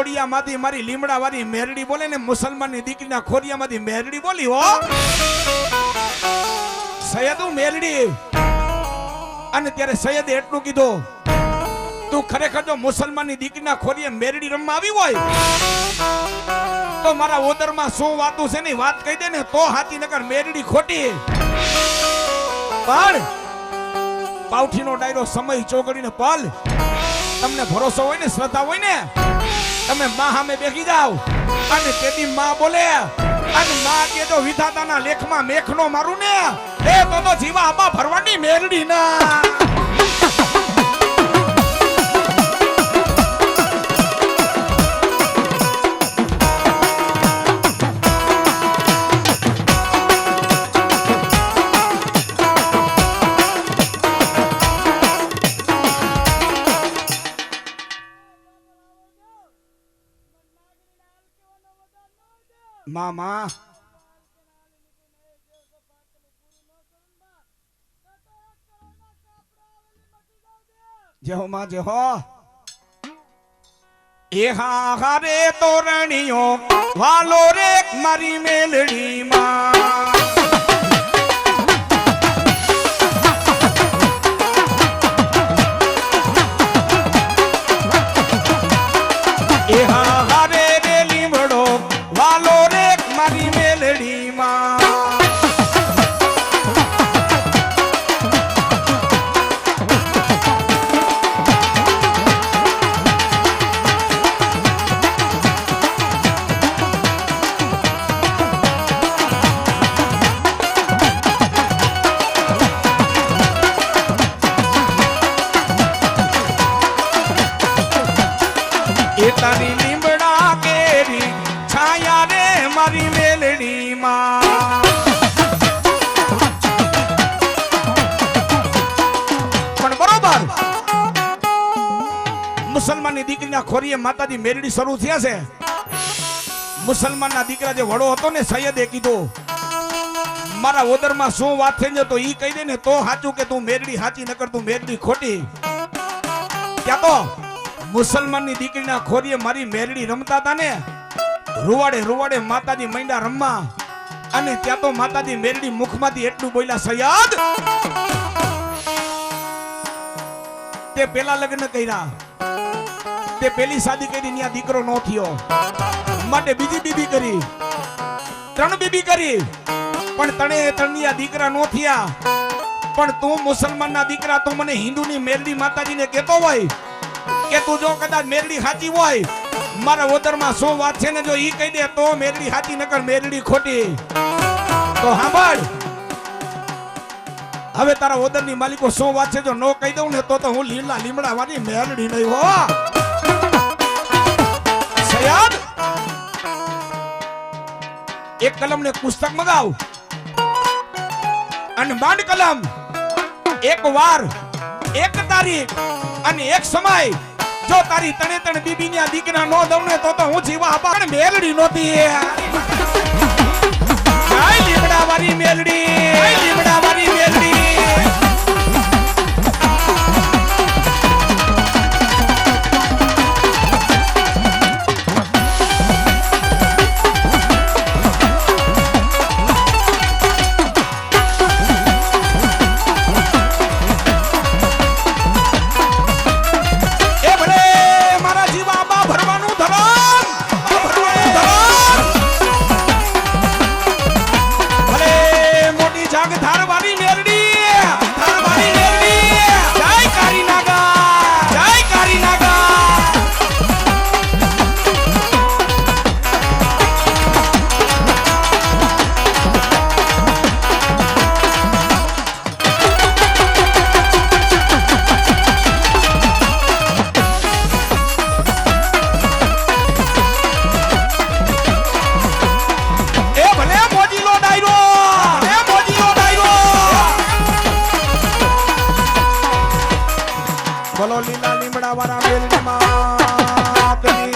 ખોડિયામાંથી મારી લીમડાવાળી મેરડી બોલે ને મુસલમાનની દીકરીના ખોડિયામાંથી મેરડી બોલી હો સૈયદુ મેરડી. અને ત્યારે સૈયદે એટલું કીધું, તું ખરેખર જો મુસલમાનની દીકરીના ખોરીએ મેરડી રમવા આવી હોય તો મારા ઓદરમાં શું વાતું છે ની વાત કહી દે ને તો હાથી નગર મેરડી ખોટી. પણ પાવઠીનો ડાયરો સમય ચોગડીને પલ, તમને ભરોસો હોય ને શ્રદ્ધા હોય ને તમે માં સામે બેસી જાવ અને તેની માં બોલે અને માં કે જો વિધાતાના લેખમાં મેખનો મારું ને એ તો જીવા આબા ભરવાની મેરડી ના. મામા જય હો માં જય હો. એ હા હારે તોરણીઓ વાલો રે મારી મેલડી માં. એ હા હારે રે લીમડો વાલો રે મારી મેલડી માં. એ તારી લીમડા કેરી છાયા રે મારી મેલડી માં. પણ બરોબર મુસલમાનની દીકરીના ખોરીએ માતાજી મેરડી શરૂ થયા છે. મુસલમાનના દીકરા જે વડો હતો ને સૈયદે કીધું, મારા ઓદરમાં શું વાત થઈ જાય તો ઈ કહી દે ને તો સાચું કે તું મેરડી સાચી નકર તું મેરડી ખોટી. ત્યાં તો મુસલમાનની દીકરીના ખોરીએ મારી મેરડી રમતા હતા ને રૂવાડે રૂવાડે માતાજી માંડ્યા રમવા. અને ત્યાં તો માતાજી મેરડી મુખમાંથી એટલું બોલ્યા, સૈયદ તે પેલા લગ્ન કર્યા, તે પેલી શાદી કરી ત્યાં દીકરો નો થયો માટે બીજી બીબી કરી, 3 બીબી કરી પણ ત્રણની આ દીકરા નો થયા. પણ તું મુસલમાનના દીકરા તું મને હિન્દુની મેરડી માતાજીને કહેતો હોય કે તું જો કદાચ મેરડી સાચી હોય મારા ઓદરમાં શું વાત છે ને જો ઈ કહી દે તો મેરડી સાચી નકર મેરડી ખોટી. તો સાંભળ હવે તારા ઓદરની માલિકો શું વાત છે જો નો કહી દઉં ને તો હું લીલા લીમડા વાળી મેરડી નહીં હો. સૈયદ એક કલમ ને પુસ્તક મગાવ અને માંડ કલમ, એક વાર એક તારીખ અને એક સમય. જો તારી ત્રણ બીબી ની દીકરા નો દઉં ને તો હું જીવા પણ મેલડી નહોતી. જય લીમડા વાળી મેલડી, જય લીમડા વાળી મેલડી. બોલો લીલા લીમડા વાળા મેલડી માતની